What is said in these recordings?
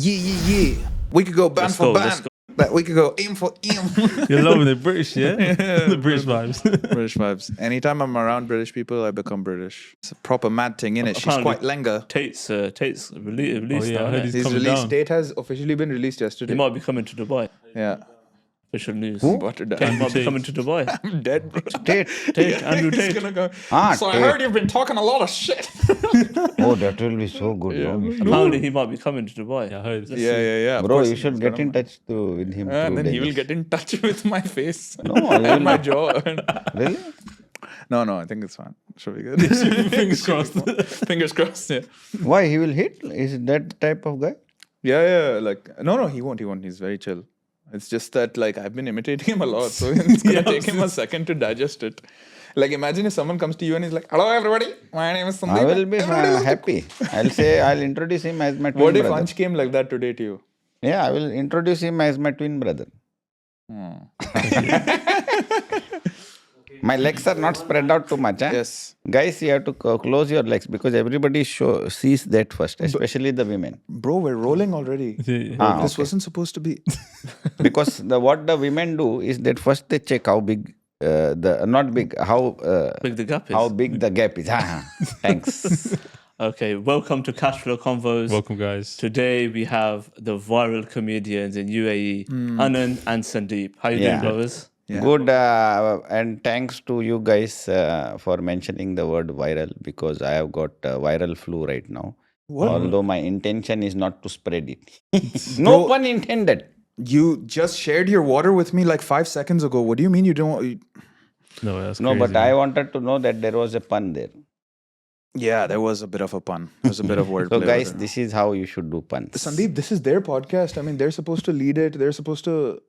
Yeah. We could go band for band. But we could go aim for aim. You're loving the British, yeah? The British vibes. British vibes. Anytime I'm around British people, I become British. It's a proper mad thing, innit? She's quite lenga. Tate's released yeah, now. I heard he's He's coming released. down. Date has officially been released yesterday. He might be coming to Dubai. Yeah. Official news. Buttered Tate down. might be coming to Dubai. I'm dead, bro. Tate. Andrew He's Tate. gonna go. So I Tate. heard you've been talking a lot of shit. Oh, that will be so good. Apparently, he might be coming to Dubai. Yeah, I heard. Yeah. Bro, you should get in touch with him. And through then he will Dennis. get in touch with my face No, you and my will- jaw. Really? No, I think it's fine. Should be good. Fingers crossed. Fingers crossed, yeah. Why he will hit? Is that the type of guy? Yeah. Like, no, he won't. He's very chill. It's just that, like, I've been imitating him a lot, so it's gonna take him a second to digest it. Like, imagine if someone comes to you and he's like, "Hello, everybody. My name is Sundeep." I will be happy. I'll introduce him as my twin What if brother. Ansh came like that today to you? Yeah, I will introduce him as my twin brother. My legs are not spread out too much. Yes. Guys, you have to close your legs because everybody sees that first, especially the women. Bro, we're rolling already. Yeah. This Okay. wasn't supposed to be. Because what the women do is that first they check how big how Big the gap is. how big the gap is. Thanks. Okay, welcome to Cashflow Convos. Welcome, guys. Today we have the viral comedians in UAE, Anand and Sundeep. How you Yeah. doing, brothers? Yeah. Good, and thanks to you guys for mentioning the word viral because I have got viral flu right now. What? Although my intention is not to spread it. No pun intended. You just shared your water with me like 5 seconds ago. What do you mean you don't? No, that's No, crazy, but man. I wanted to know that there was a pun there. Yeah, there was a bit of a pun. There was a bit of wordplay. So, guys, over there. this is how you should do puns. Sandeep, this is their podcast. I mean, they're supposed to lead it. They're supposed to.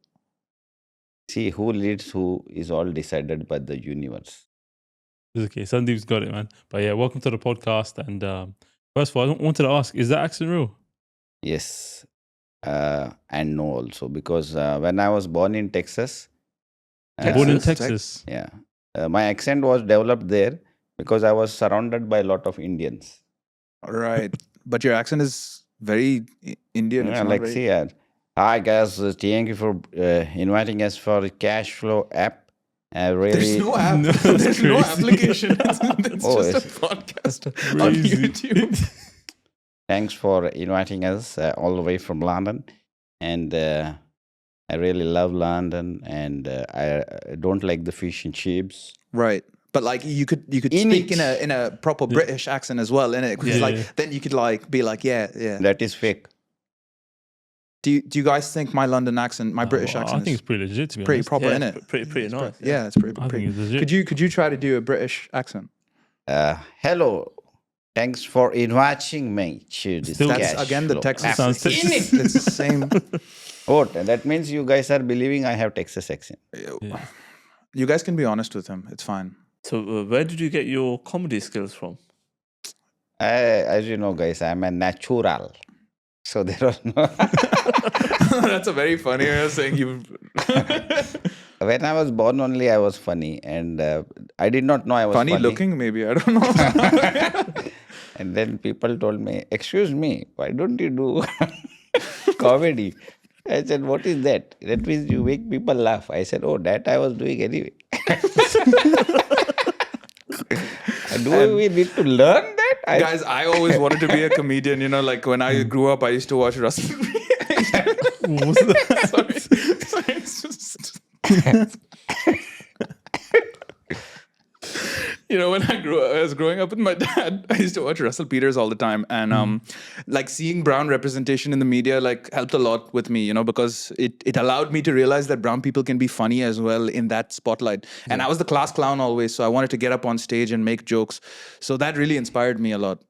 See, who leads who is all decided by the universe. It's okay. Sundeep's got it, man. But yeah, welcome to the podcast. And first of all, I wanted to ask, is that accent real? Yes, and no also because when I was born in Texas, Born in Texas? Texas. yeah, my accent was developed there because I was surrounded by a lot of Indians. Right. But your accent is very Indian. It's Yeah, not like very- see, hi guys, thank you for inviting us for the CASHFLOW app. Really, There's no app. No, There's that's no crazy. application. It's Oh, just yes. a podcast on Crazy. YouTube. thanks for inviting us all the way from London, and I really love London, and I don't like the fish and chips. Right. But like you could In speak it. in a proper British accent as well, innit? Because Yeah, like yeah. then you could like be like, yeah. That is fake. Do you guys think my London accent, my British Well, accent I think is it's pretty legit, to be pretty honest. proper, Yeah, innit? pretty nice. Yeah, it's pretty. I think it's legit. Could you try to do a British accent? Hello, thanks for inviting me to this Still- That's again the CASHFLOW Texas. app. Sounds it's, Texas. it's the same. Oh, that means you guys are believing I have Texas accent. Yeah. You guys can be honest with him. It's fine. So where did you get your comedy skills from? As you know, guys, I'm a natural. So there was no. That's a very funny way of saying you. When I was born, only I was funny, and I did not know I was funny. Funny looking, maybe. I don't know. And then people told me, "Excuse me, why don't you do comedy?" I said, "What is that?" That means you make people laugh. I said, "Oh, that I was doing anyway." Do we need to learn that? Guys, I always wanted to be a comedian. You know, like when I grew up, I used to watch Russell. What was that? Sorry, it's just. You know, when I was growing up with my dad, I used to watch Russell Peters all the time, and like seeing brown representation in the media like helped a lot with me, you know, because it allowed me to realize that brown people can be funny as well in that spotlight. And I was the class clown always, so I wanted to get up on stage and make jokes. So that really inspired me a lot.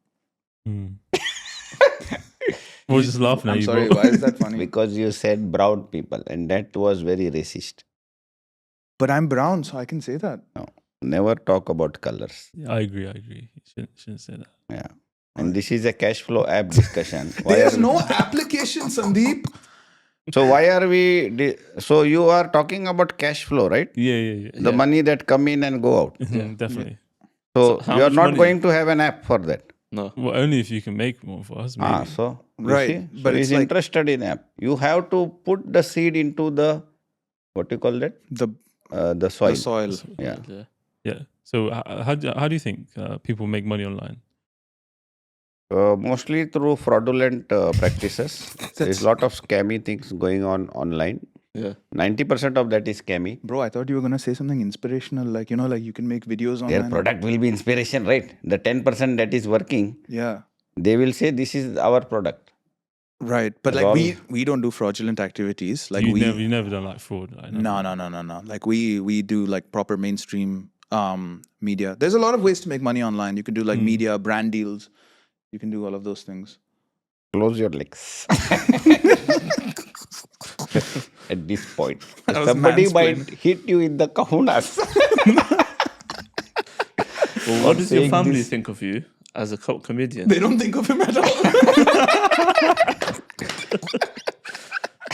We're just laughing at I'm you, sorry, bro. why is that funny? Because you said brown people, and that was very racist. But I'm brown, so I can say that. No, never talk about colors. Yeah, I agree. You shouldn't say that. Yeah. And this is a cash flow app discussion. There's no application, Sundeep. So why are we? So you are talking about cash flow, right? Yeah. The money that come in and go out. Definitely. So how you are much not money- going to have an app for that. No. Well, only if you can make more for us. Maybe. So you Right, see? but So it's he's like- interested in app. You have to put the seed into the, what do you call that? The soil. The soil. Yeah. Yeah. Yeah. So how do you think people make money online? Mostly through fraudulent practices. There's a lot of scammy things going on online. Yeah. 90% of that is scammy. Bro, I thought you were gonna say something inspirational, like like you can make videos Their online. product will be inspiration, right? The 10% that is working, Yeah. they will say this is our product. Right. But That's like all. we don't do fraudulent activities. Like you we never done like fraud. Like, No. Like we do like proper mainstream media. There's a lot of ways to make money online. You can do like media, brand deals. You can do all of those things. Close your legs. At this point. That was Somebody mansplained. might hit you in the kahunas. Well, what does your saying family this- think of you as a comedian? They don't think of him at all.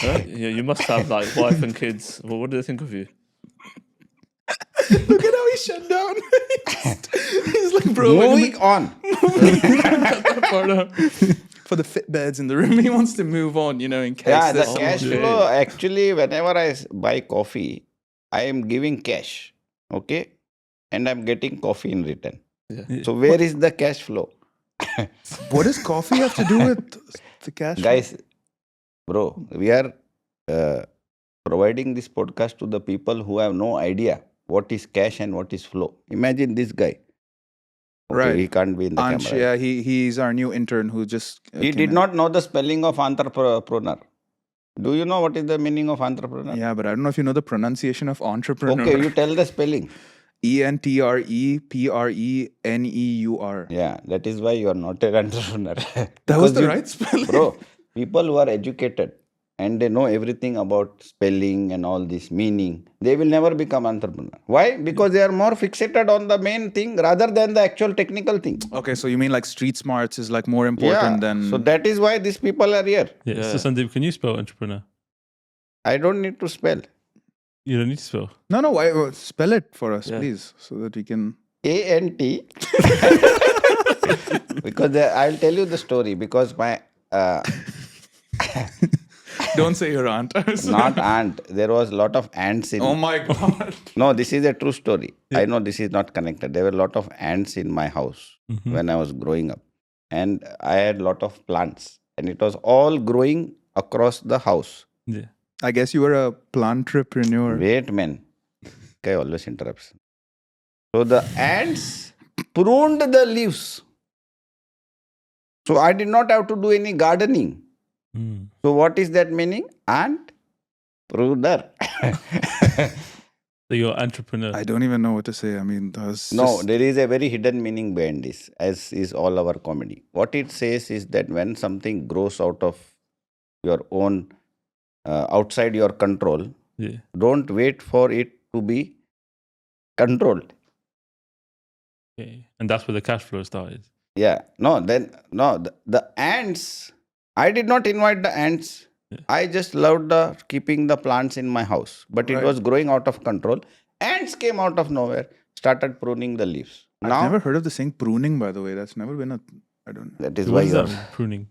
Right? You must have like wife and kids. Well, what do they think of you? Look at how he shut down. He's like, bro, Moving on. for the fit beds in the room, he wants to move on, in case. Yeah, the there's cash someone- flow, actually, whenever I buy coffee, I am giving cash. Okay? And I'm getting coffee in return. Yeah. So where is the cash flow? What does coffee have to do with the cash? Guys, bro, we are providing this podcast to the people who have no idea what is cash and what is flow. Imagine this guy. Okay, Right. He can't be in the Ansh, camera. yeah, he's our new intern who just. He came did in. not know the spelling of entrepreneur. Do you know what is the meaning of entrepreneur? Yeah, but I don't know if you know the pronunciation of entrepreneur. Okay, you tell the spelling. ENTREPRENEUR. Yeah, that is why you are not an entrepreneur. That was Because the you- right spelling. Bro, people who are educated and they know everything about spelling and all this meaning, they will never become entrepreneur. Why? Because they are more fixated on the main thing rather than the actual technical thing. Okay, so you mean like street smarts is like more important than. So that is why these people are here. Yeah. Yeah. So Sundeep, can you spell entrepreneur? I don't need to spell. You don't need to spell. No, why? Spell it for us, Yeah. please, so that we can. ANT. Because I'll tell you the story. Because my Don't say your aunt. not aunt, there was a lot of ants in. Oh my god. No, this is a true story. I know this is not connected. There were a lot of ants in my house when I was growing up. And I had a lot of plants. And it was all growing across the house. Yeah. I guess you were a plantrepreneur. Wait, man. Guy always interrupts. So the ants pruned the leaves. So I did not have to do any gardening. Mm. So what is that meaning? Ant pruner. So you're entrepreneur. I don't even know what to say. I mean, that was No, just- there is a very hidden meaning behind this, as is all our comedy. What it says is that when something grows out of your own, outside your control, Yeah. don't wait for it to be controlled. Okay. And that's where the cash flow started. Yeah, the ants, I did not invite the ants. Yeah. I just loved keeping the plants in my house, but it Right. was growing out of control. Ants came out of nowhere, started pruning the leaves. I've Now, never heard of the saying pruning, by the way. That's never been a. I don't. that is So why what does you're that mean? Pruning.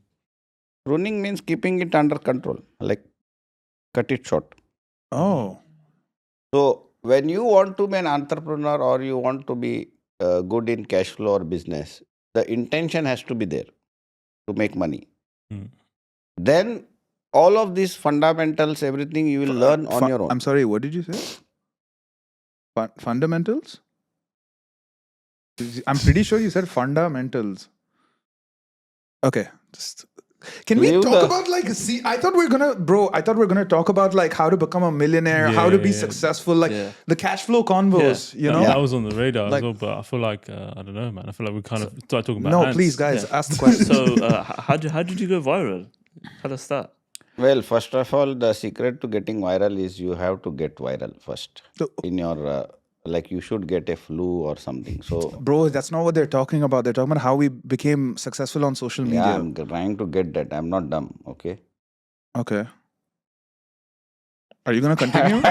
pruning means keeping it under control, like cut it short. Oh. So, when you want to be an entrepreneur or you want to be good in cash flow or business, the intention has to be there to make money. Hmm. Then, all of these fundamentals, everything you will learn on your own. I'm sorry. What did you say? Fundamentals? I'm pretty sure you said fundamentals. Okay. Can we Leave talk the- about like I thought we are gonna talk about like how to become a millionaire, how to be Yeah. successful, like Yeah. the cash flow convos, you know? That was on the radar Like- as well, but I feel like I don't know, man. I feel like we kind of started talking about No, ants. please, guys, Yeah. ask the question. So, how did you go viral? Tell us that. Well, first of all, the secret to getting viral is you have to get viral first. So- In your, like you should get a flu or something. So, Bro, that's not what they're talking about. They're talking about how we became successful on social media. yeah, I'm trying to get that. I'm not dumb, okay? Okay. Are you gonna continue?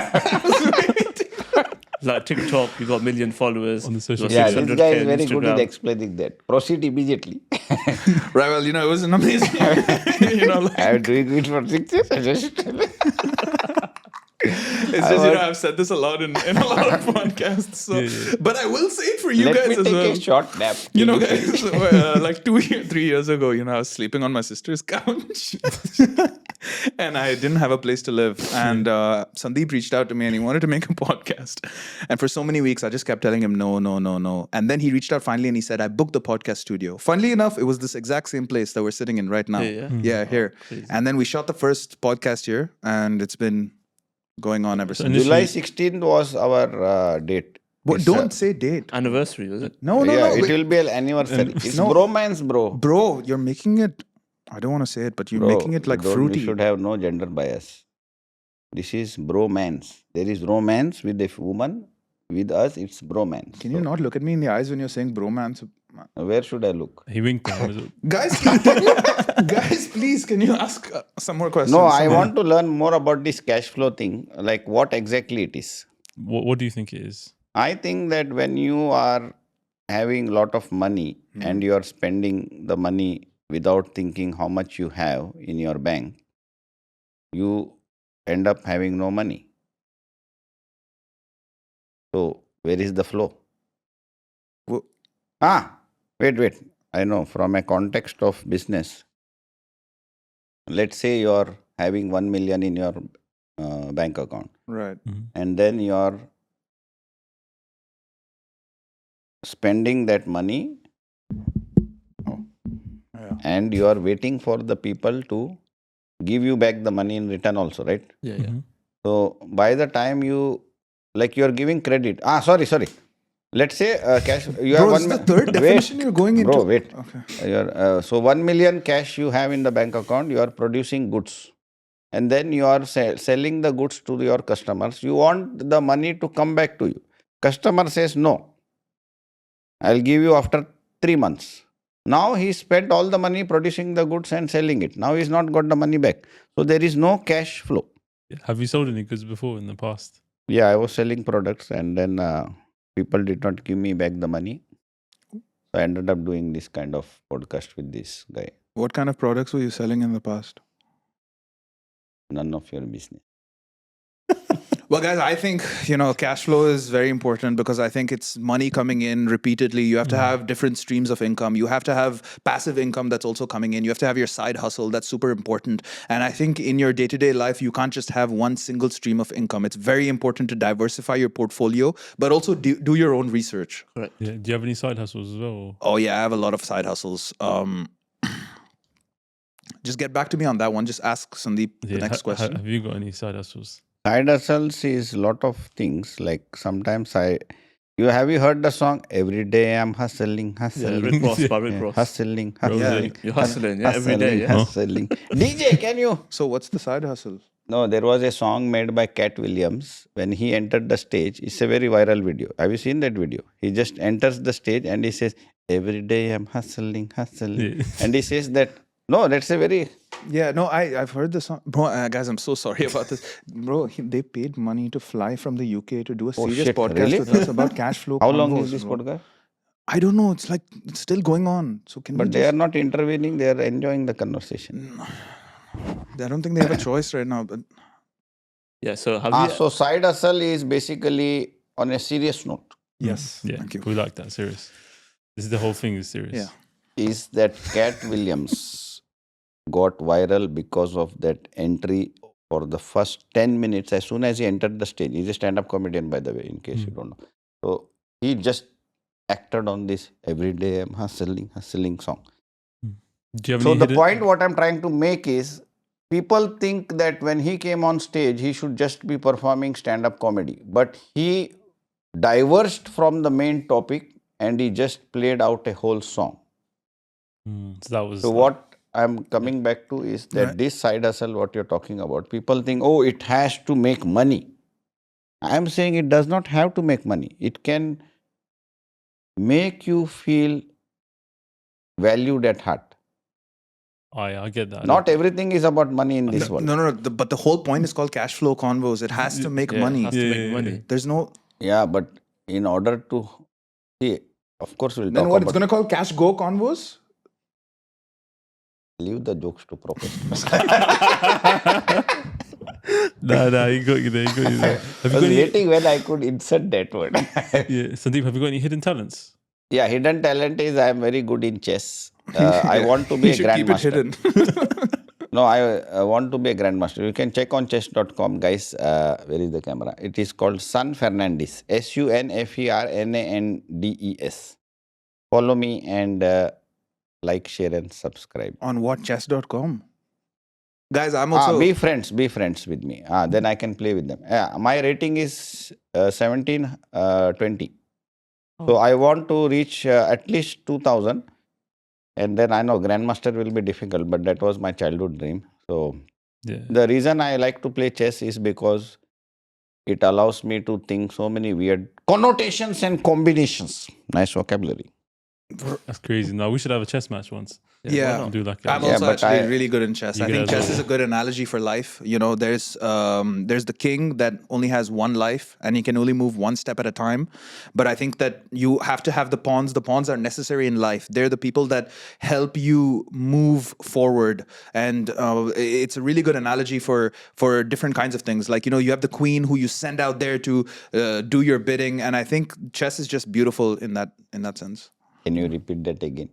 Like TikTok, you got 1 million followers. On the social you got Yeah, this 600K guy is on very good Instagram. at explaining that. Proceed immediately. Right. Well, it was an amazing. I am doing it for 6 years. I just It's just, I've said this a lot in a lot of podcasts. So, but I will say it for you Let guys me as take well. a short nap. Guys, like 3 years ago, I was sleeping on my sister's couch and I didn't have a place to live. And Sundeep reached out to me and he wanted to make a podcast. And for so many weeks, I just kept telling him, no, no, no, no. And then he reached out finally and he said, I booked the podcast studio. Funnily enough, it was this exact same place that we're sitting in right now. Yeah? Here. Crazy. And then we shot the first podcast here and it's been going on ever since. initially- July 16th was our date. But It's, don't say date. Anniversary, was it? No, no, yeah, no. it will be an anniversary. It's no. bromance, bro. Bro, you're making it. I don't want to say it, but you're Bro, making it like we fruity. should have no gender bias. This is bromance. There is romance with a woman. With us, it's bromance. Can you not look at me in the eyes when you're saying bromance? Where should I look? He winked at him. Was it? Guys, please, can you ask some more questions? No, I want to learn more about this cash flow thing. Like what exactly it is. What do you think it is? I think that when you are having a lot of money and you are spending the money without thinking how much you have in your bank, you end up having no money. So, where is the flow? Wo- Wait. I know from a context of business. Let's say you are having 1 million in your bank account Right. and then you are spending that money Yeah. and you are waiting for the people to give you back the money in return also, right? Yeah, Mm-hmm. So by the time you are giving credit. Sorry. Let's say cash. You Bro, have this is 1 the third definition you're going into. Bro, wait. Okay. So 1 million cash you have in the bank account. You are producing goods, and then you are selling the goods to your customers. You want the money to come back to you. Customer says no. I'll give you after 3 months. Now he spent all the money producing the goods and selling it. Now he's not got the money back. So there is no cash flow. Have you sold any goods before in the past? Yeah, I was selling products and then people did not give me back the money. So I ended up doing this kind of podcast with this guy. What kind of products were you selling in the past? None of your business. Well, guys, I think, cash flow is very important because I think it's money coming in repeatedly. You have to have different streams of income. You have to have passive income that's also coming in. You have to have your side hustle. That's super important. And I think in your day-to-day life, you can't just have one single stream of income. It's very important to diversify your portfolio, but also do your own research. correct. Yeah. Do you have any side hustles as well? Or? Oh, yeah, I have a lot of side hustles. Just get back to me on that one. Just ask Sundeep the next question. Have you got any side hustles? Side hustles is lot of things. Like sometimes have you heard the song Every Day I'm Hustling? Yeah, Rick Ross by Rick Yeah, Ross. hustling. You're hustling, every day, yeah. Hustling. DJ, can you? So what's the side hustle? No, there was a song made by Katt Williams. When he entered the stage, it's a very viral video. Have you seen that video? He just enters the stage and he says, every day I'm hustling. Yeah. And he says that, no, that's a very... Yeah, no, I've heard the song. Bro, guys, I'm so sorry about this. Bro, they paid money to fly from the UK to do a serious shit, podcast really? with us about cash flow. How long convos, is this bro. podcast? I don't know. It's still going on. So can But we they are not intervening. They are enjoying the conversation. I don't think they have a choice right now. But Yeah, so have you... So side hustle is basically on a serious note. yes, Yeah. thank you. We like that. Serious. This is the whole thing is serious. Yeah. Is that Katt Williams got viral because of that entry for the first 10 minutes as soon as he entered the stage. He's a stand-up comedian, by the way, in case you don't know. So he just acted on this every day I'm hustling song. Do you have So any the hidden- point what I'm trying to make is people think that when he came on stage, he should just be performing stand-up comedy. But he diverged from the main topic and he just played out a whole song. So that was So what I'm coming back to is that Right. this side hustle, what you're talking about, people think, oh, it has to make money. I'm saying it does not have to make money. It can make you feel valued at heart. I get that. Not everything is about money in this world. No. But the whole point is called cash flow convos. It has to make Yeah, money. has to make money. There's no. Yeah, but in order to see, of course, we'll Then talk what? It's about. going to call Cash Go Convos? Leave the jokes to professionals. Nah, he got you there. He got you there. I was waiting when I could insert that word. Yeah, Sundeep, have you got any hidden talents? Yeah, hidden talent is I am very good in chess. I want to be You a should keep it grandmaster. hidden. No, I want to be a grandmaster. You can check on chess.com, guys. Where is the camera? It is called Sun Fernandes. SUNFERNANDES. Follow me and like, share, and subscribe. On what? Chess.com? Guys, I'm also... Be friends with me. Then I can play with them. My rating is 1720. So I want to reach at least 2000. And then I know Grandmaster will be difficult, but that was my childhood dream. So the reason I like to play chess is because it allows me to think so many weird connotations and combinations. Nice vocabulary. That's crazy. No, we should have a chess match once. Yeah. Do like I'm Yeah, also but actually I- really good in chess. You I good think as chess well. is a good analogy for life. You know, there's the king that only has one life and he can only move one step at a time. But I think that you have to have the pawns. The pawns are necessary in life. They're the people that help you move forward. And it's a really good analogy for different kinds of things. Like, you know, you have the queen who you send out there to do your bidding. And I think chess is just beautiful in that sense. Can you repeat that again?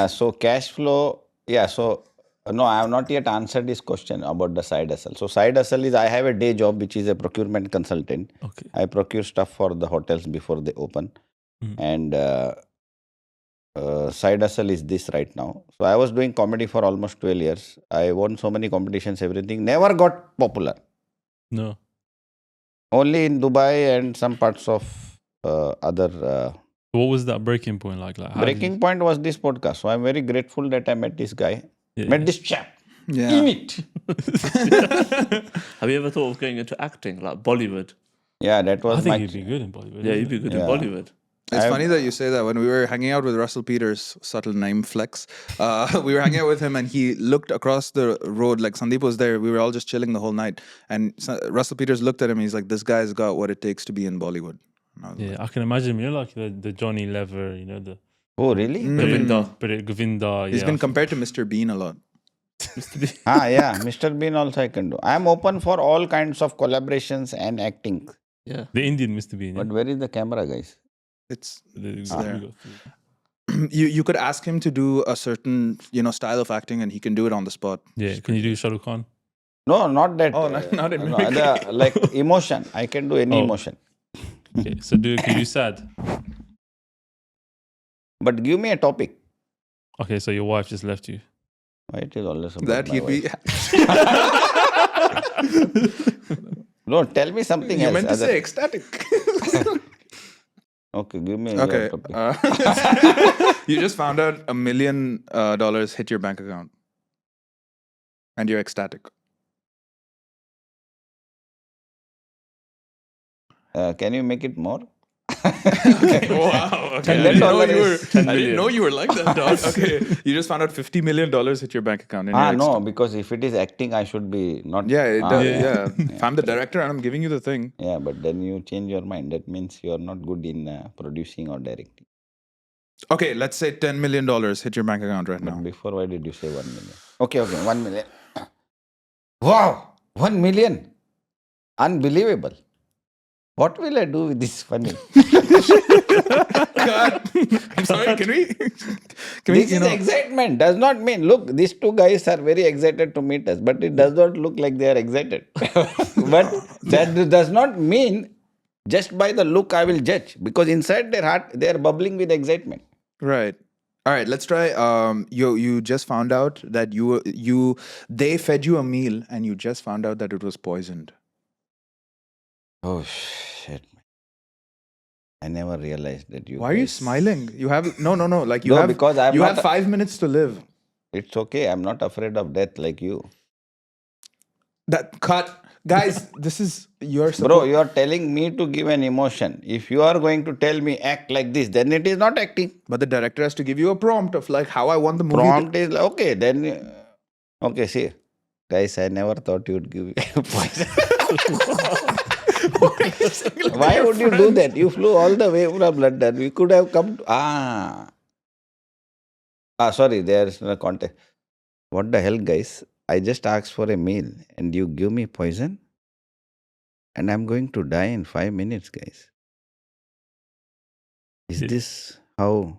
So cash flow, no, I have not yet answered this question about the side hustle. So side hustle is I have a day job which is a procurement consultant. Okay. I procure stuff for the hotels before they open. And side hustle is this right now. So I was doing comedy for almost 12 years. I won so many competitions, everything. Never got popular. No. Only in Dubai and some parts of other... What was that breaking point like? How did breaking point was this podcast. So I'm very grateful that I met this guy. Yeah. Met this chap. Yeah. In it. Have you ever thought of going into acting, like Bollywood? Yeah, that was I think my... you'd be good in Bollywood. Yeah, you'd be good in Yeah. Bollywood. It's funny that you say that. When we were hanging out with Russell Peters, subtle name flex, we were hanging out with him and he looked across the road, like Sundeep was there. We were all just chilling the whole night. And Russell Peters looked at him. He's like, this guy's got what it takes to be in Bollywood. And I was Yeah, I can imagine. You know, like the Johnny Lever, you know, the Oh, really? Govinda. Govinda. He's yeah. been compared to Mr. Bean a lot. Yeah. Mr. Bean also I can do. I am open for all kinds of collaborations and acting. Yeah. The Indian Mr. Bean. But where is the camera, guys? It's there. you could ask him to do a certain style of acting and he can do it on the spot. Yeah, can you do Shah Rukh Khan? No, not that. Oh, not in no, mimicry. like emotion. I can do any Oh. emotion. Okay, so can you do sad? But give me a topic. Okay, so your wife just left you. Why it is always about That my he'd be. wife. No, tell me something You else. meant to other- say ecstatic. Okay, give me Okay. your topic. You just found out $1 million hit your bank account. And you're ecstatic. Can you make it more? Wow. Okay. $10 I didn't know you were like that, dog. Okay. You just found out $50 million hit your bank account. And you're No, ecstatic. because if it is acting, I should be not. Yeah, it does, yeah. yeah. If I'm the director and I'm giving you the thing. Yeah, but then you change your mind. That means you are not good in producing or directing. Okay, let's say $10 million hit your bank account right But now. before, why did you say 1 million? Okay, 1 million. Wow, 1 million. Unbelievable. What will I do with this money? God. I'm sorry, can we This is excitement. Does not mean, look, these two guys are very excited to meet us, but it does not look like they are excited. But that does not mean just by the look I will judge, because inside their heart, they are bubbling with excitement. Right. All right, let's try. You just found out that they fed you a meal and you just found out that it was poisoned. Oh, shit. I never realized that you. Why are you guys- smiling? You have no. Like you No, have because I'm you not have 5 minutes to live. It's okay. I'm not afraid of death like you. That cut, guys. This is your Bro, you are telling me to give an emotion. If you are going to tell me act like this, then it is not acting. But the director has to give you a prompt of like how I want the movie. Prompt is like, okay, then. Okay, see. Guys, I never thought you would give me poison. Why would you do that? You flew all the way from London. We could have come to, sorry, there's no context. What the hell, guys? I just asked for a meal and you give me poison? And I'm going to die in 5 minutes, guys. Is Yeah. this how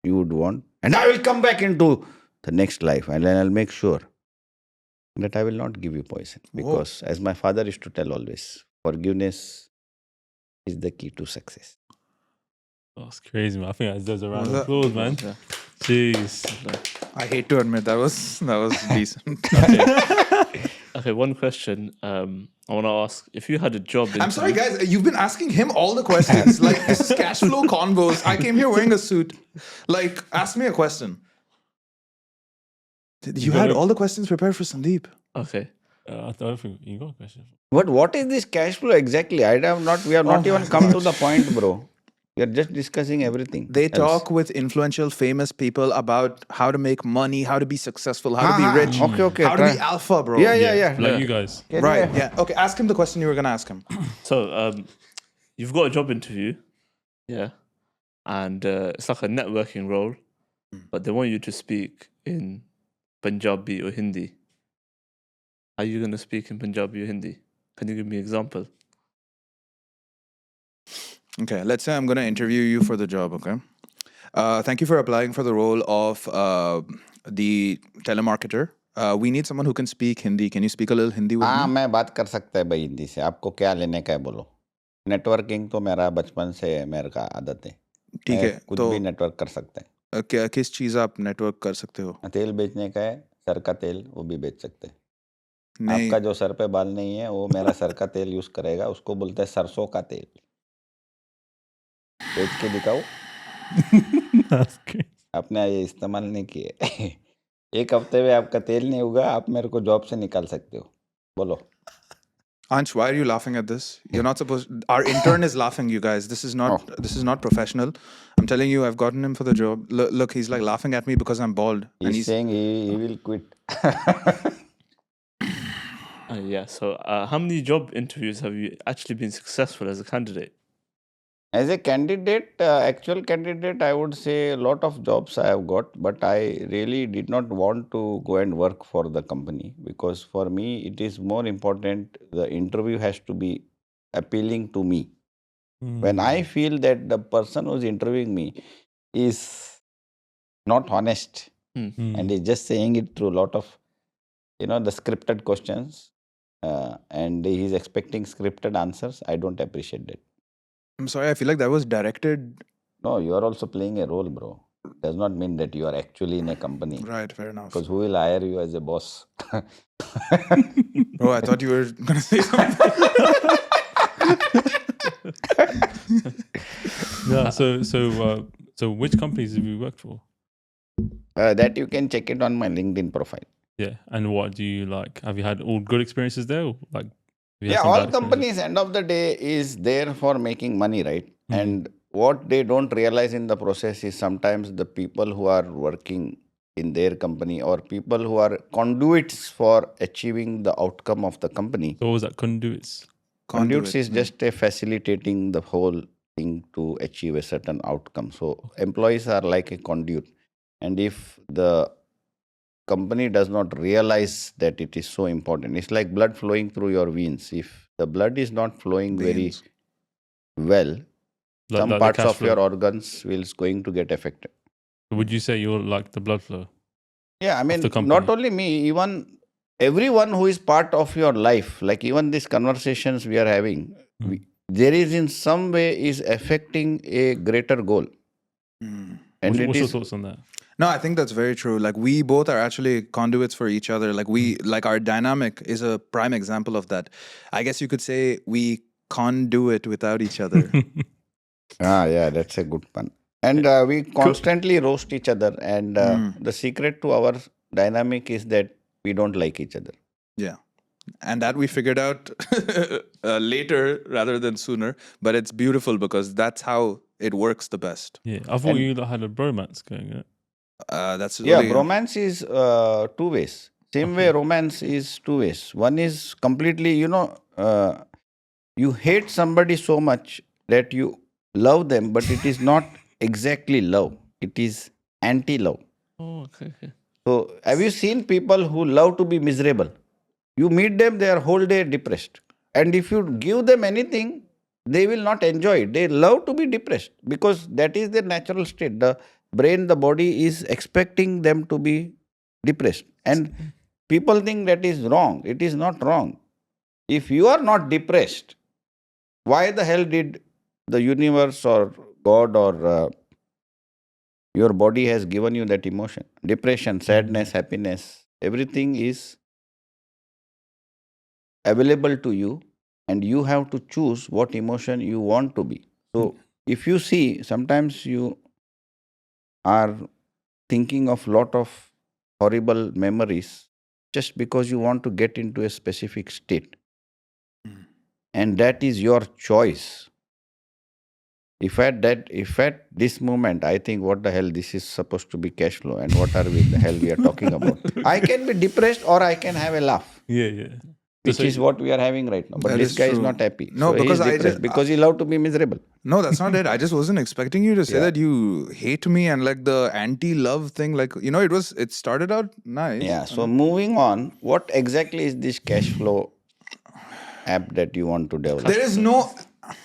you would want? And I will come back into the next life and I'll make sure that I will not give you poison. Because as my father used to tell always, forgiveness is the key to success. That's crazy, man. I think that deserves a round of that? applause, man. Yeah. Jeez. I hate to admit that was decent. Okay, one question. I want to ask, if you had a job I'm sorry, guys. You've been asking him all the questions. Like, this is cash flow convos. I came here wearing a suit. Like, ask me a question. You had all the questions prepared for Sundeep. Okay. I don't think you got a question. But what is this cash flow exactly? We have not even come to the point, bro. We are just discussing everything. They else. talk with influential, famous people about how to make money, how to be successful, how to be rich, Okay. how to try. be alpha, bro. Yeah. Like you guys. Right, yeah. Okay, ask him the question you were going to ask him. So, you've got a job interview, yeah, and it's like a networking role, but they want you to speak in Punjabi or Hindi. Are you going to speak in Punjabi or Hindi? Can you give me an example? Okay, let's say I'm going to interview you for the job, okay? Thank you for applying for the role of the telemarketer. We need someone who can speak Hindi. Can you speak a little Hindi with हाँ me? मैं बात कर सकता है भाई हिंदी से आपको क्या लेने का है बोलो नेटवर्किंग तो मेरा बचपन से मेरे का आदत है ठीक है, कुछ तो भी नेटवर्क कर सकते किस चीज़ आप नेटवर्क कर सकते हो? हैं तेल बेचने का है सर का तेल वो भी बेच सकते हैं नहीं, आपका जो सर पे बाल नहीं है वो मेरा सर का तेल यूज करेगा उसको बोलते हैं सरसों का तेल बेच के दिखाओ That's great. आपने ये इस्तेमाल नहीं किए एक हफ्ते में आपका तेल नहीं होगा आप मेरे को जॉब से निकाल सकते हो बोलो Ansh, why are you laughing at this? You're not supposed. Our intern is laughing, you guys. This is not professional. I'm telling you, I've gotten him for the job. Look, he's like laughing at me because I'm bald, and he's saying he will quit Yeah, so how many job interviews have you actually been successful as a candidate? As a candidate, actual candidate, I would say a lot of jobs I have got, but I really did not want to go and work for the company because for me, it is more important. The interview has to be appealing to me. When I feel that the person who's interviewing me is not honest and is just saying it through a lot of, the scripted questions and he's expecting scripted answers, I don't appreciate that. I'm sorry. I feel like that was directed. No, you are also playing a role, bro. Does not mean that you are actually in a company. Right, fair enough. Because who will hire you as a boss? Bro, I thought you were gonna say something. Yeah. So which companies have you worked for? That you can check it on my LinkedIn profile. Yeah. And what do you like? Have you had all good experiences there? Or like, have you had Yeah, some all bad experiences? companies, end of the day, is there for making money, right? And what they don't realize in the process is sometimes the people who are working in their company or people who are conduits for achieving the outcome of the company. So what was that? Conduits. Conduits is just a facilitating the whole thing to achieve a certain outcome. So employees are like a conduit. And if the company does not realize that it is so important, it's like blood flowing through your veins. If the blood is not flowing Veins. very well, Like some the parts cash of flow. your organs will going to get affected. Would you say you're like the blood flow? Yeah, I mean, the company. not only me, even everyone who is part of your life, like even these conversations we are having, there is in some way is affecting a greater goal. And What's it your is thoughts on that? No, I think that's very true. Like, we both are actually conduits for each other. Like our dynamic is a prime example of that. I guess you could say we conduit without each other. yeah, that's a good one. And we constantly roast each other. And the secret to our dynamic is that we don't like each other. Yeah. And that we figured out later rather than sooner. But it's beautiful because that's how it works the best. Yeah. I thought you had a bromance going. That's Yeah, really, bromance is 2 ways. Same way, romance is two ways. One is completely, you hate somebody so much that you love them, but it is not exactly love. It is anti-love. Oh, okay. So, have you seen people who love to be miserable? You meet them, they are whole day depressed. And if you give them anything, they will not enjoy it. They love to be depressed because that is their natural state. The brain, the body is expecting them to be depressed. And people think that is wrong. It is not wrong. If you are not depressed, why the hell did the universe or God or your body has given you that emotion? Depression, sadness, happiness, everything is available to you, and you have to choose what emotion you want to be. So, if you see, sometimes you are thinking of lot of horrible memories just because you want to get into a specific state. And that is your choice. If at this moment I think, what the hell, this is supposed to be cash flow, and what are we the hell we are talking about? I can be depressed or I can have a laugh, Yeah. which is what we are having right now. But That this is guy is true. not happy. No, so because he I is depressed just- because he loved to be miserable. No, that's not it. I just wasn't expecting you to say Yeah. that you hate me and like the anti-love thing. Like, it started out nice. Yeah. So moving on, what exactly is this cash flow app that you want to develop? There is no.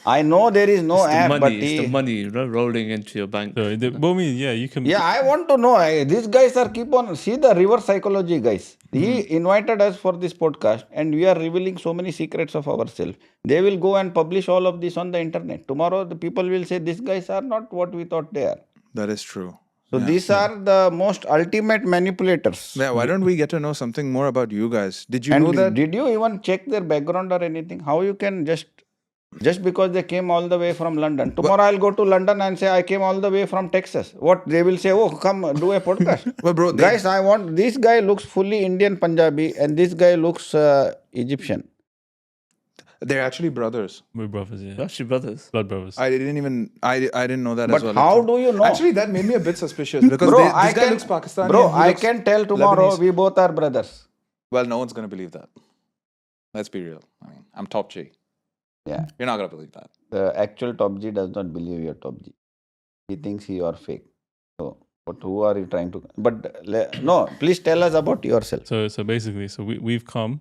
I know there is no It's the app, money. but It's the money rolling into your bank. So, you can. yeah, I want to know. These guys are keep on see the reverse psychology, guys. He invited us for this podcast, and we are revealing so many secrets of ourselves. They will go and publish all of this on the internet. Tomorrow, the people will say these guys are not what we thought they are. That is true. So these are the most ultimate manipulators. Yeah, why don't we get to know something more about you guys? Did you And know that? did you even check their background or anything? How you can just because they came all the way from London. Tomorrow I'll go to London and say I came all the way from Texas. What they will say? Oh, come do a podcast. Well, bro, Guys, I want this guy looks fully Indian Punjabi and this guy looks Egyptian. they're actually brothers. We're brothers, yeah. You're actually brothers. Blood brothers. I didn't know that But as well. how do you know? Actually, that made me a bit suspicious because bro, this guy looks Pakistani. Bro, and he I looks can tell tomorrow Lebanese. we both are brothers. Well, no one's gonna believe that. Let's be real. I mean, I'm top G. Yeah. You're not gonna believe that. The actual top G does not believe you're top G. He thinks you are fake. So, but who are you trying to? But no, please tell us about yourself. So basically, we've come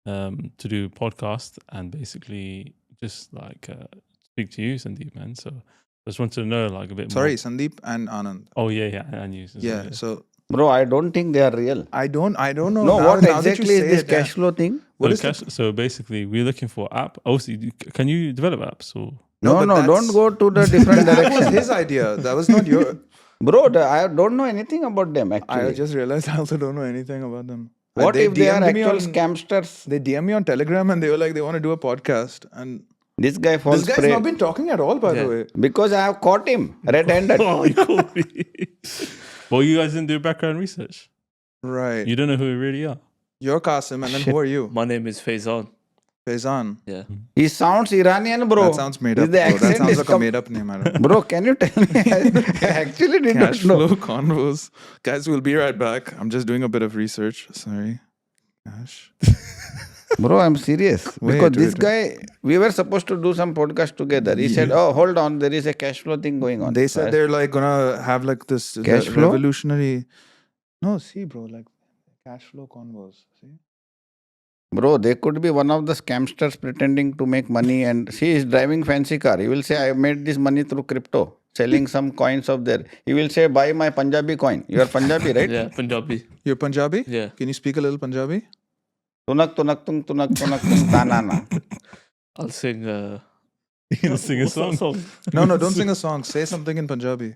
to do a podcast and basically just like speak to you, Sundeep, man. So I just wanted to know like a bit Sorry, more. Sundeep and Anand. Oh yeah, and you. Yeah. So Bro, I don't think they are real. I don't know. No, now- what now that you exactly is say this it, yeah. cash flow thing? What So, is it? so basically, we're looking for app. Obviously, can you develop apps or? No, No, but no, that's- don't go to the different That was direction. his idea. That was not your. Bro, I don't know anything about them I actually. just realized I also don't know anything about them. What if they are DM'd me actual on- scamsters? They DM me on Telegram and they were like they want to do a podcast and This guy falls this guy's prey. not been talking at all, by the Yeah. way. Because I have caught him red-handed. Oh, you called me. Well, you guys didn't do background research. Right. You don't know who we really are. You're Qasim, and then who are you? My name is Faizan. Faizan. Yeah. He sounds Iranian, bro. That sounds made Is up. the Bro. That accent sounds is like a made up name. I don't know. Bro, can you tell me? I actually did not know. Cashflow convos. Guys, we'll be right back. I'm just doing a bit of research. Sorry. Cash. Bro, I'm serious. Wait, Because this wait. guy, we were supposed to do some podcast together. He said, oh, hold on, there is a cash flow thing going on. They So I- said they're like gonna have like this Cash flow? revolutionary. No, see, bro, like cash flow convos. See? Bro, they could be one of the scamsters pretending to make money and see, he's driving fancy car. He will say, I made this money through crypto, selling some coins of there. He will say, buy my Punjabi coin. You are Punjabi, right? Yeah, Punjabi. You're Punjabi? Yeah. Can you speak a little Punjabi? Tunak tunak tung tanana. I'll sing. You can sing a what's that song. No, don't sing a song. Say something in Punjabi.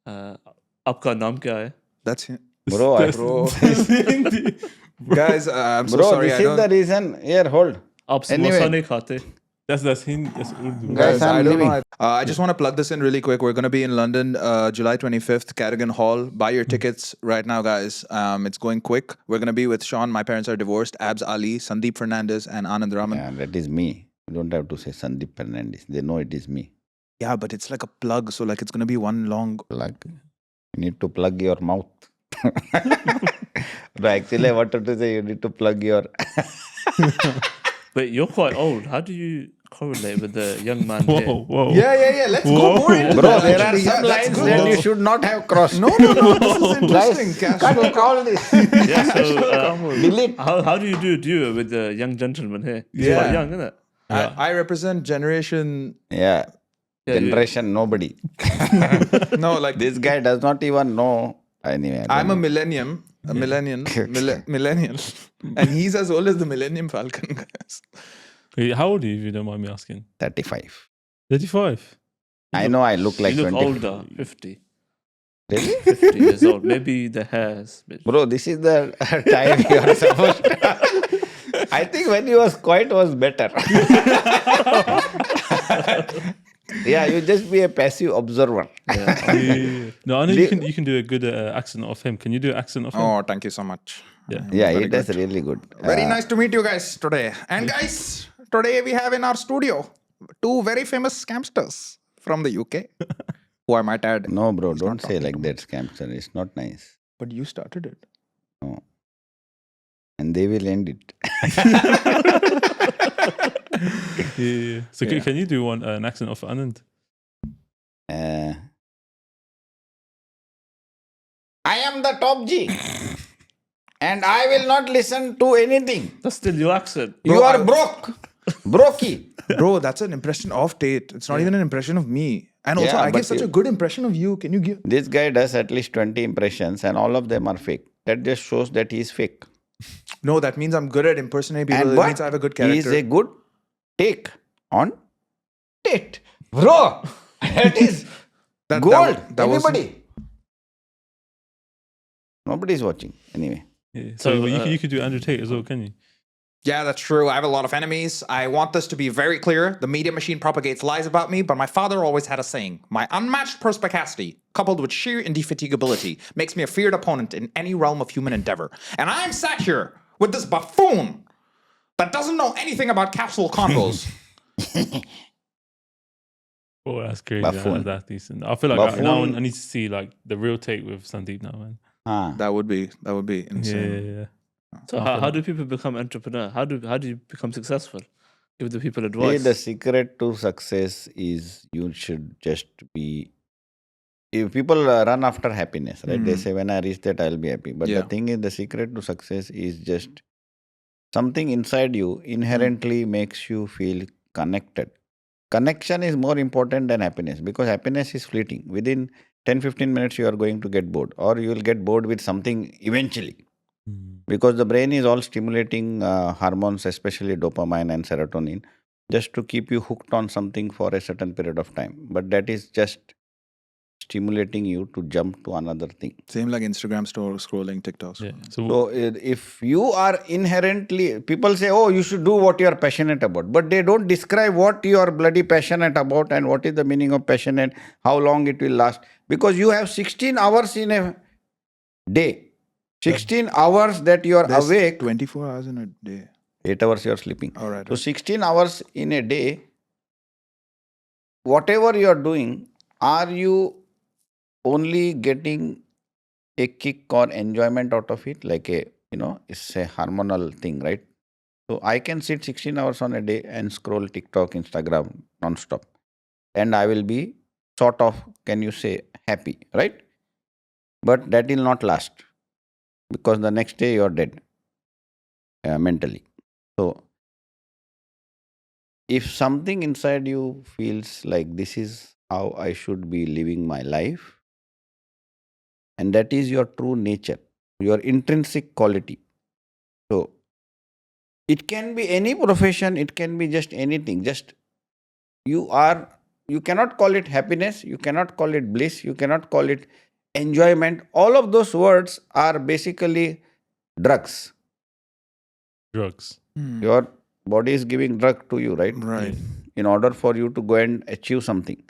आपका नाम क्या है? That's it. Bro, Bro. Guys, I'm so bro, sorry. this I is don't. the reason. Here, hold. आप Anyway. Samosa नहीं खाते? That's Hindi. That's Urdu. Guys, I I'm don't leaving. know. I just want to plug this in really quick. We're going to be in London, July 25th, Carrigan Hall. Buy your tickets right now, guys. It's going quick. We're going to be with Sean, my parents are divorced, Abs Ali, Sundeep Fernandez, and Anand Raman. Yeah, that is me. You don't have to say Sundeep Anand. They know it is me. Yeah, but it's like a plug. So like it's going to be one long. Plug. You need to plug your mouth. No, actually, I wanted to say you need to plug your. Wait, you're quite old. How do you correlate with the young man here? Whoa. Yeah. Let's go more into Bro, that, there are actually. some That's lines good. that you should not have crossed. No. This is interesting. Cash flow. Cut all this. Yeah, so Delete. how do you do a duo with the young gentleman here? He's Yeah. quite young, isn't it? I represent generation. Yeah. Yeah, Generation nobody. No, like This guy does not even know. Anyway, I I'm don't a know. millennium, millennial, and he's as old as the Millennium Falcon, guys. Wait, how old are you, if you don't mind me asking? 35. 35. I know I look like you look 20. older, 50. Really? 50 years old. Maybe the hair's. Bro, this is the time you are supposed to. I think when he was quiet was better. Yeah, you just be a passive observer. Yeah. No, I know you can do a good accent of him. Can you do an accent of him? Oh, thank you so much. Yeah. Yeah, Very he does good. really good. Very nice to meet you guys today. And guys, today we have in our studio two very famous scamsters from the UK, who I might add. No, bro, He's not don't say talking like to me. that, scamster. It's not nice. But you started it. No. And they will end it. Yeah. So can you do an accent of Anand? I am the top G. And I will not listen to anything. That's still your accent. You are broke. Brokey. Bro, that's an impression of Tate. It's not even an impression of me. And also, Yeah, I but give such you- a good impression of you. Can you give? This guy does at least 20 impressions and all of them are fake. That just shows that he is fake. No, that means I'm good at impersonating people. And It what? means I have a good He character. is a good take on Tate. Bro, that is gold. that was- Everybody. Nobody is watching. Anyway. Yeah. So, So, you could do Andrew Tate as well, can you? Yeah, that's true. I have a lot of enemies. I want this to be very clear. The media machine propagates lies about me, but my father always had a saying. My unmatched perspicacity, coupled with sheer indefatigability, makes me a feared opponent in any realm of human endeavor. And I am sat here with this buffoon that doesn't know anything about CASHFLOW Convos. Oh, that's crazy. Buffoon. That's decent. I feel like now I need to see like the real Tate with Sundeep now, man. That would be insane. Yeah. So how do people become entrepreneur? How do you become successful? Give the people Hey, advice. the secret to success is you should just be. If people run after happiness, right? They say, when I reach that, I'll be happy. But Yeah. the thing is, the secret to success is just something inside you inherently makes you feel connected. Connection is more important than happiness because happiness is fleeting. Within 10-15 minutes, you are going to get bored, or you will get bored with something eventually. Because the brain is all stimulating hormones, especially dopamine and serotonin, just to keep you hooked on something for a certain period of time. But that is just stimulating you to jump to another thing. Same like Instagram scrolling, TikTok. Yeah. So if you are inherently, people say, oh, you should do what you are passionate about. But they don't describe what you are bloody passionate about and what is the meaning of passionate, how long it will last. Because you have 16 hours in a day. 16 hours that you are There's awake. 24 hours in a day. 8 hours you are sleeping. All right. So 16 hours in a day, whatever you are doing, are you only getting a kick or enjoyment out of it? Like it's a hormonal thing, right? So I can sit 16 hours on a day and scroll TikTok, Instagram non-stop. And I will be sort of, can you say, happy, right? But that will not last. Because the next day you are dead mentally. So, if something inside you feels like this is how I should be living my life, and that is your true nature, your intrinsic quality. So, it can be any profession, it can be just anything. Just you cannot call it happiness, you cannot call it bliss, you cannot call it enjoyment. All of those words are basically drugs. drugs. Your body is giving drug to you, right? Right. In order for you to go and achieve something.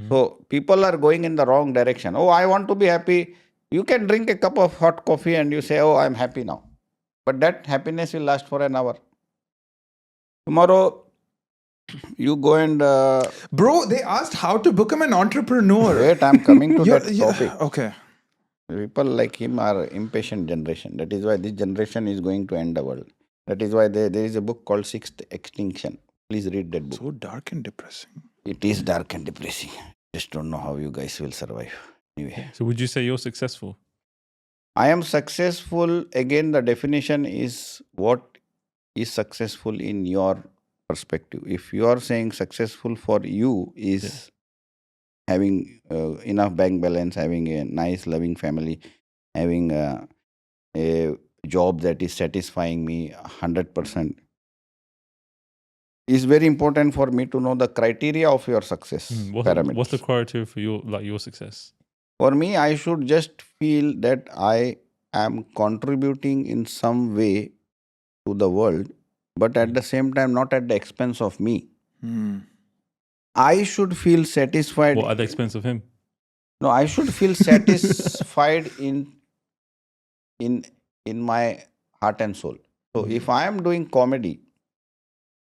So people are going in the wrong direction. Oh, I want to be happy. You can drink a cup of hot coffee and you say, oh, I'm happy now. But that happiness will last for an hour. Tomorrow, you go and... Bro, they asked how to become an entrepreneur. wait, I'm coming to that Yeah, topic. okay. People like him are impatient generation. That is why this generation is going to end the world. That is why there is a book called Sixth Extinction. Please read that book. So dark and depressing. It is dark and depressing. Just don't know how you guys will survive. Anyway, So would you say you're successful? I am successful. Again, the definition is what is successful in your perspective. If you are saying successful for you is having enough bank balance, having a nice, loving family, having a job that is satisfying me 100%, is very important for me to know the criteria of your success parameters. What's the criteria for your success? For me, I should just feel that I am contributing in some way to the world, but at the same time, not at the expense of me. I should feel satisfied. What, at the expense of him? No, I should feel satisfied in my heart and soul. So if I am doing comedy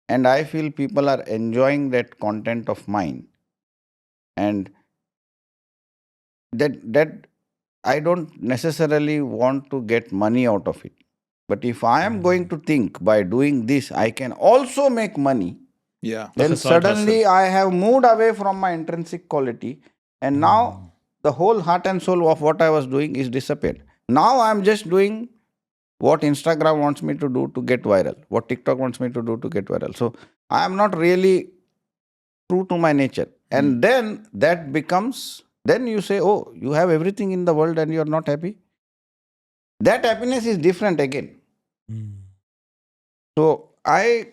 and I feel people are enjoying that content of mine, and that I don't necessarily want to get money out of it. But if I am going to think by doing this, I can also make money, Yeah. then a side suddenly I have moved away from my intrinsic quality. And now the whole heart and soul of what I was doing is disappeared. Now I'm just doing what Instagram wants me to do to get viral, what TikTok wants me to do to get viral. So I am not really true to my nature. And then that becomes, then you say, oh, you have everything in the world and you're not happy. That happiness is different again. So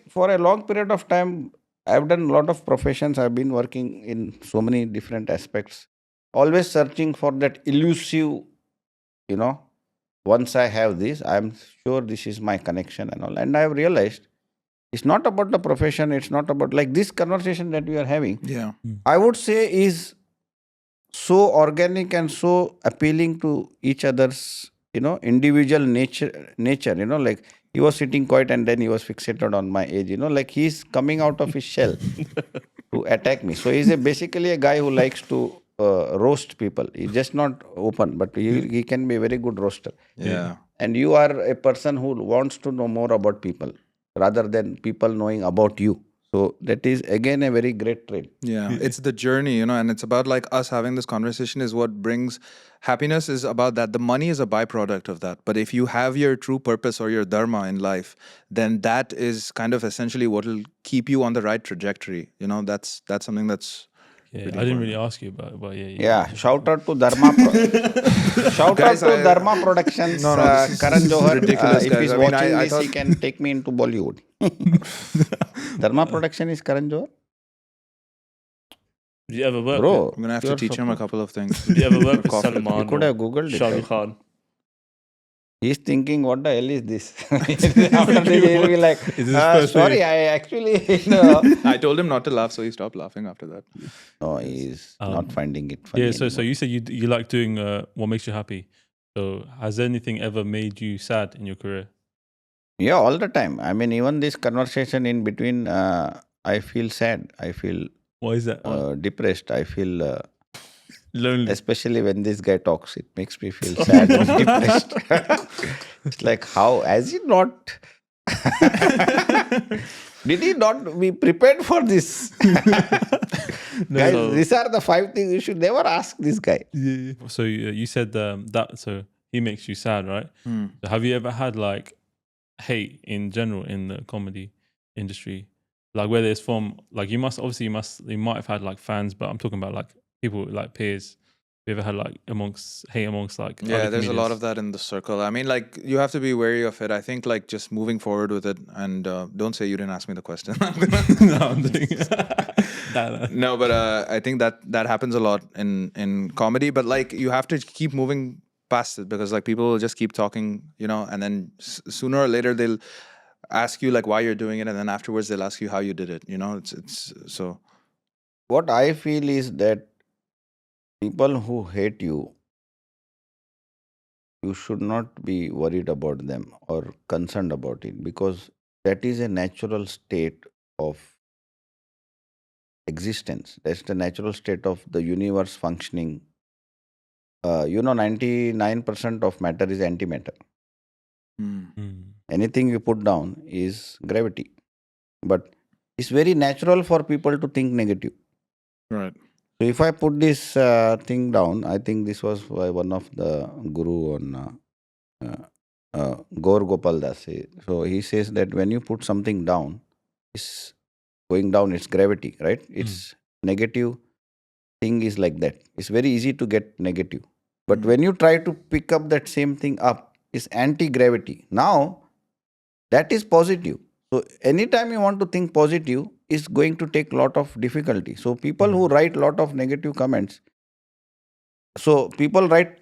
for a long period of time, I've done a lot of professions. I've been working in so many different aspects, always searching for that elusive, once I have this, I'm sure this is my connection and all. And I've realized it's not about the profession. It's not about like this conversation that we are having. Yeah. I would say is so organic and so appealing to each other's, individual nature, like he was sitting quiet and then he was fixated on my age, like he's coming out of his shell to attack me. So he's basically a guy who likes to roast people. He's just not open, but he can be a very good roaster. Yeah. And you are a person who wants to know more about people rather than people knowing about you. So that is again a very great trait. Yeah, it's the journey, and it's about like us having this conversation is what brings happiness is about that. The money is a byproduct of that. But if you have your true purpose or your dharma in life, then that is kind of essentially what will keep you on the right trajectory. That's something that's Yeah, really I didn't really important. ask you about it, but yeah. Yeah, shout out to Dharma. Shout Guys, out to Dharma Productions. No, this is Karan Johar. ridiculous, If guys. he's I mean, watching I this, he thought- can take me into Bollywood. Dharma Production is Karan Johar. Did you ever work Bro, I'm gonna have to you're teach him a couple of things. with, did you ever work with Coffee. Salman you could or have Googled Shah it. Rukh Khan? He's thinking, what the hell is this? After this, he'll be like, Is this first sorry, thing? I actually, I told him not to laugh, so he stopped laughing after that. No, he's not finding it funny. Yeah, so anymore. you said you like doing what makes you happy. So has anything ever made you sad in your career? Yeah, all the time. I mean, even this conversation in between, I feel sad. I feel What is that? depressed. I feel, Lonely. especially when this guy talks, it makes me feel sad and depressed. It's like, how? Has he not? Did he not be prepared for this? Guys, No. these are the 5 things you should never ask this guy. Yeah. So you said that. So he makes you sad, right? So have you ever had like hate in general in the comedy industry, like whether it's from like you might have had like fans, but I'm talking about like people like peers. Have you ever had like hate amongst like Yeah, other there's a lot comedians? of that in the circle. I mean, like, you have to be wary of it. I think, like, just moving forward with it, and don't say you didn't ask me the question. No, I'm doing no. No, but I think that happens a lot in comedy. But like, you have to keep moving past it because like people will just keep talking, and then sooner or later they'll ask you like why you're doing it, and then afterwards they'll ask you how you did it. It's so. What I feel is that people who hate you, you should not be worried about them or concerned about it because that is a natural state of existence. That's the natural state of the universe functioning 99% of matter is antimatter. Anything you put down is gravity. But it's very natural for people to think negative. Right. So if I put this thing down, I think this was by one of the guru on Gaur Gopal Das. So he says that when you put something down, it's going down, it's gravity, right? It's negative thing is like that. It's very easy to get negative. But when you try to pick up that same thing up, it's anti-gravity. Now, that is positive. So anytime you want to think positive, it's going to take a lot of difficulty. So people who write lot of negative comments, so people write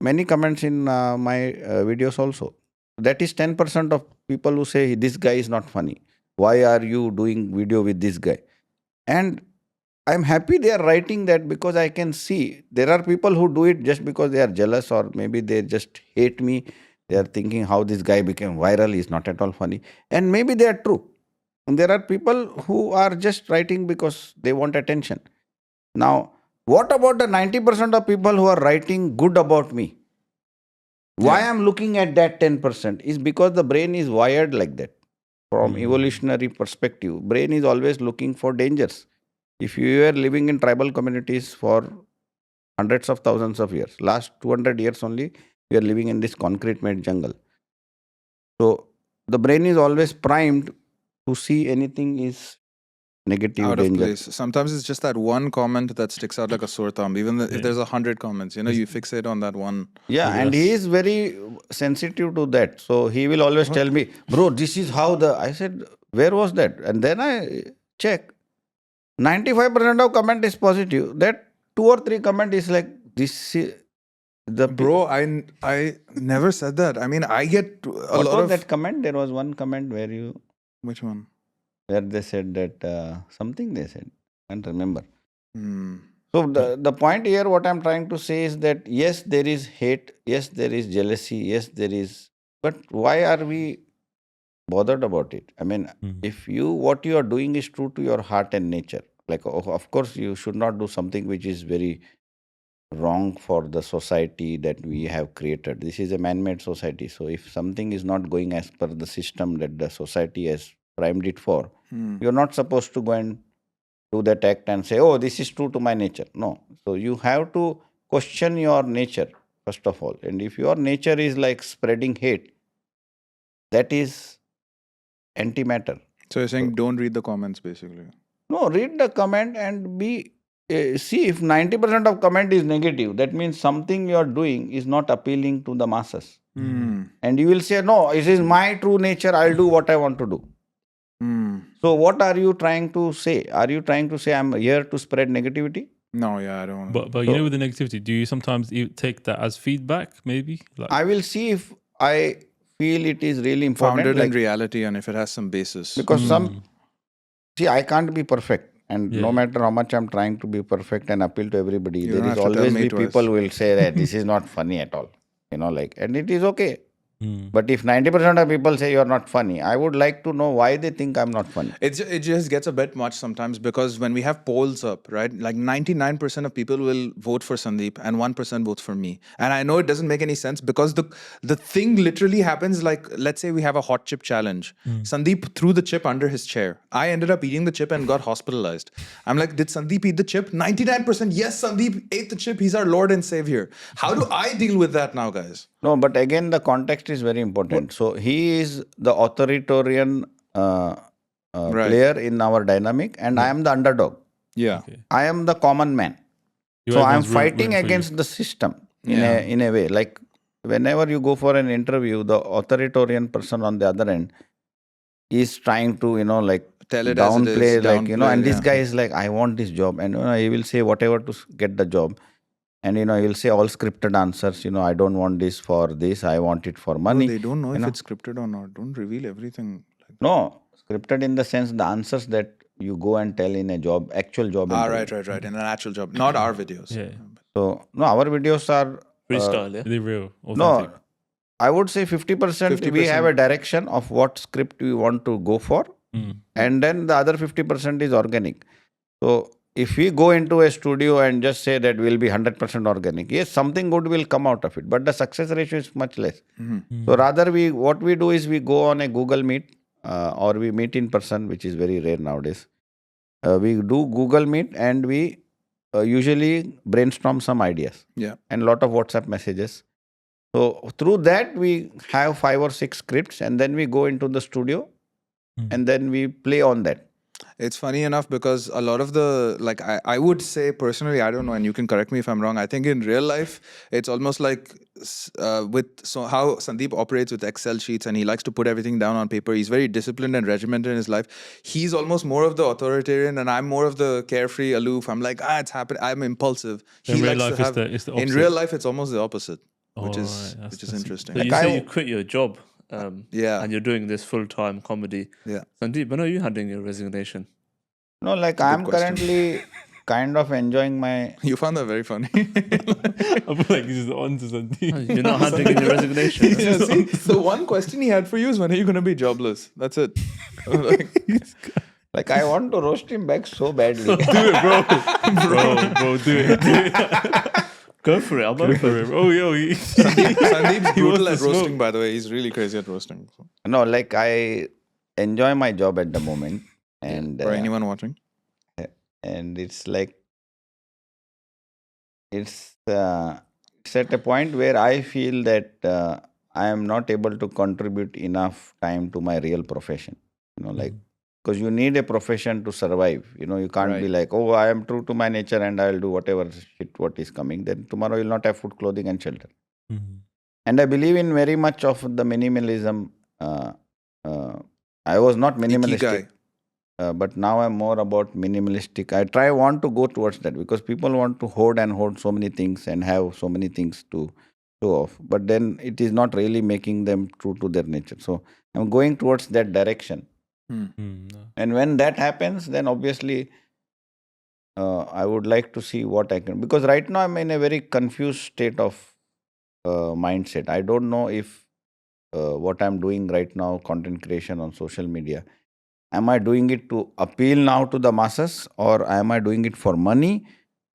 many comments in my videos also. That is 10% of people who say this guy is not funny. Why are you doing video with this guy? And I'm happy they are writing that, because I can see there are people who do it just because they are jealous, or maybe they just hate me. They are thinking how this guy became viral. He's not at all funny. And maybe they are true. And there are people who are just writing because they want attention. Now, what about the 90% of people who are writing good about me? Why I'm looking at that 10% is because the brain is wired like that. From evolutionary perspective, brain is always looking for dangers. If you were living in tribal communities for hundreds of thousands of years, last 200 years only, we are living in this concrete made jungle. So the brain is always primed to see anything is negative, Out danger. of place. Sometimes it's just that one comment that sticks out like a sore thumb. Even if there's 100 comments, you fixate on that one. Yeah, and he is very sensitive to that. So he will always tell me, bro, this is how I said, where was that? And then I check. 95% of comment is positive. That 2 or 3 comment is like, this is the... Bro, I never said that. I mean, I get a What lot was of... that comment? There was one comment where you... Which one? Where they said that, something they said. I can't remember. So the point here, what I'm trying to say is that yes, there is hate, yes, there is jealousy, yes, there is, but why are we bothered about it? I mean, if what you are doing is true to your heart and nature, like of course you should not do something which is very wrong for the society that we have created. This is a man-made society. So if something is not going as per the system that the society has primed it for, you're not supposed to go and do that act and say, oh, this is true to my nature. No. So you have to question your nature, first of all. And if your nature is like spreading hate, that is antimatter. So you're saying don't read the comments, basically. No, read the comment and see if 90% of comment is negative. That means something you are doing is not appealing to the masses. And you will say, no, this is my true nature. I'll do what I want to do. So what are you trying to say? Are you trying to say I'm here to spread negativity? No, yeah, I don't. But with the negativity, do you sometimes take that as feedback? Maybe I will see if I feel it is really important. Founded in reality, and if it has some basis. Because I can't be perfect, and no matter how much I'm trying to be perfect and appeal to everybody, there is always be people who will say that this is not funny at all. And it is okay. But if 90% of people say you're not funny, I would like to know why they think I'm not funny. It just gets a bit much sometimes, because when we have polls up, right, like 99% of people will vote for Sundeep and 1% votes for me. And I know it doesn't make any sense, because the thing literally happens like, let's say we have a hot chip challenge. Sundeep threw the chip under his chair. I ended up eating the chip and got hospitalized. I'm like, did Sundeep eat the chip? 99% yes, Sundeep ate the chip. He's our Lord and Savior. How do I deal with that now, guys? No, but again, the context is very important. So he is the authoritarian player in our dynamic, and I am the underdog. Yeah. I am the common man. So I am fighting against the system in a way. Like whenever you go for an interview, the authoritarian person on the other end is trying to, tell it downplay, as it is, and this guy is like, I want this job. And he will say whatever to get the job. And he'll say all scripted answers. I don't want this for this. I want it for money. No, they don't know if it's scripted or not. Don't reveal everything. No, scripted in the sense the answers that you go and tell in a job, actual job. Right. In an actual job, not our videos. Yeah. So no, our videos are freestyle. Yeah, they're real. Authentic. No, I would say 50%. We have a direction of what script we want to go for, and then the other 50% is organic. So if we go into a studio and just say that we'll be 100% organic, yes, something good will come out of it, but the success ratio is much less. So rather, what we do is we go on a Google Meet or we meet in person, which is very rare nowadays. We do Google Meet and we usually brainstorm some ideas. Yeah. And a lot of WhatsApp messages. So through that, we have 5 or 6 scripts and then we go into the studio and then we play on that. It's funny enough because a lot of the, like, I would say personally, I don't know, and you can correct me if I'm wrong. I think in real life, it's almost like how Sundeep operates with Excel sheets and he likes to put everything down on paper. He's very disciplined and regimented in his life. He's almost more of the authoritarian and I'm more of the carefree, aloof. I'm like, it's happened. I'm impulsive. In real life, it's the opposite. In real life, it's almost the opposite, which Oh, is right. which is interesting. So you say you quit your job. Yeah. And you're doing this full-time comedy. Yeah. Sandeep, when are you handing your resignation? No, like I'm currently kind of enjoying my... You found that very funny. I feel like he's just on to Sundeep. You're not handing in your resignation. Yeah, see, the one question he had for you is when are you going to be jobless? That's it. Like I want to roast him back so badly. Do it, bro, do it. Go for it. I'm up for it. Oh, yo, Sandeep's brutal at to smoke. roasting, by the way. He's really crazy at roasting. No, like I enjoy my job at the moment. And For anyone watching. and it's like it's at a point where I feel that I am not able to contribute enough time to my real profession. Like because you need a profession to survive. You can't be like, oh, I am true to my nature and I'll do whatever shit what is coming. Then tomorrow you'll not have food, clothing, and shelter. And I believe in very much of the minimalism. I was not minimalistic. But now I'm more about minimalistic. I want to go towards that because people want to hoard so many things and have so many things to show off. But then it is not really making them true to their nature. So I'm going towards that direction. And when that happens, then obviously I would like to see what I can. Because right now I'm in a very confused state of mindset. I don't know if what I'm doing right now, content creation on social media, am I doing it to appeal now to the masses, or am I doing it for money,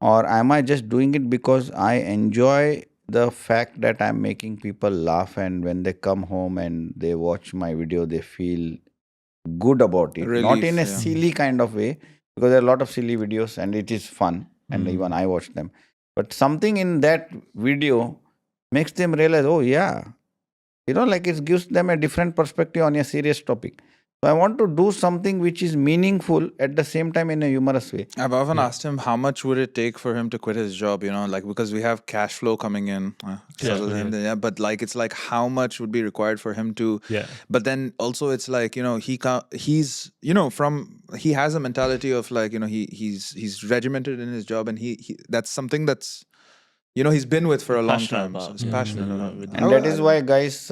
or am I just doing it because I enjoy the fact that I'm making people laugh, and when they come home and they watch my video, they feel good about it. Relief, Not in a yeah. silly kind of way, because there are a lot of silly videos and it is fun, and even I watch them. But something in that video makes them realize, oh yeah, like it gives them a different perspective on a serious topic. So I want to do something which is meaningful at the same time in a humorous way. I've often asked him how much would it take for him to quit his job, like because we have cash flow coming in. But like it's like how much would be required for him to. Yeah. But then also it's like he's he has a mentality of like he's regimented in his job, and he that's something that's he's been with for a long Passionate time. about. So he's passionate about it. And that is why, guys,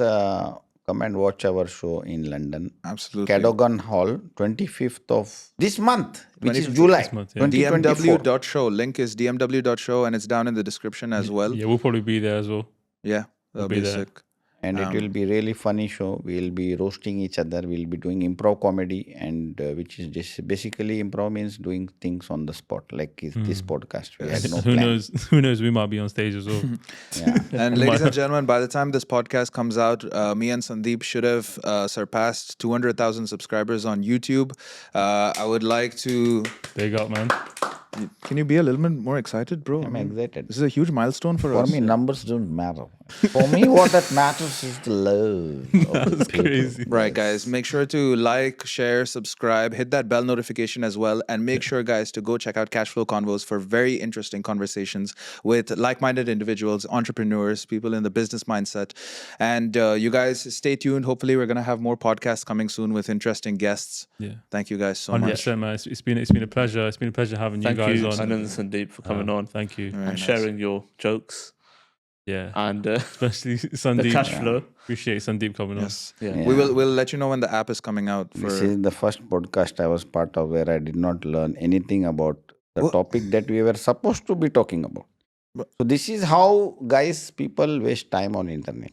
come and watch our show in London. Absolutely. Cadogan Hall, 25th of this month, which is 25th July this month, yeah. 2024. DMW.show. Link is DMW.show, and it's down in the description as well. Yeah, we'll probably be there as well. Yeah, that'll be be there. sick. And it will be really funny show. We'll be roasting each other. We'll be doing improv comedy, and which is just basically improv means doing things on the spot, like this podcast. We had no Who plan. knows? Who knows? We might be on stage as well. Yeah. And ladies and gentlemen, by the time this podcast comes out, me and Sundeep should have surpassed 200,000 subscribers on YouTube. I would like to... Big up, man. Can you be a little bit more excited, bro? I'm excited. This is a huge milestone for For us. me, numbers don't matter. For me, what that matters is the love. of the people. Crazy. Right, guys. Make sure to like, share, subscribe, hit that bell notification as well. And make sure, guys, to go check out CASHFLOW Convos for very interesting conversations with like-minded individuals, entrepreneurs, people in the business mindset. And you guys, stay tuned. Hopefully, we're going to have more podcasts coming soon with interesting guests. Yeah. Thank you guys so much. 100%, man. It's been a pleasure. It's been a pleasure having Thank you guys you, on. Anand and Sundeep, for coming on Thank you. Very and nice. sharing your jokes Yeah. and Especially the Sundeep. cash flow. Appreciate Sundeep coming on. Yes. Yeah. Yeah. We'll let you know when the app is coming out. This is the first podcast I was part of where I did not learn anything about the topic that we were supposed to be talking about. So this is how, guys, people waste time on internet.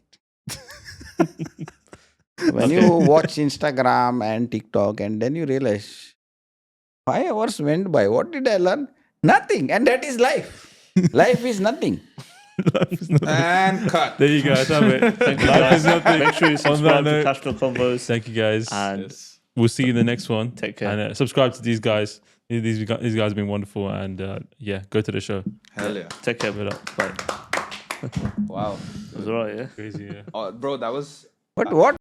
When you watch Instagram and TikTok, and then you realize 5 hours went by. What did I learn? Nothing. And that is life. Life is nothing. And cut. There you guys have it. Thank you Life is guys. nothing. Make sure you On subscribe that to note, Cashflow Convos. thank you guys. And We'll see you in the next one. Take care. And subscribe to these guys. These guys have been wonderful. And yeah, go to the show. Hell yeah. take care. Give it up. Bye. Wow. It was alright, yeah? Crazy, yeah. Oh, bro, that was But what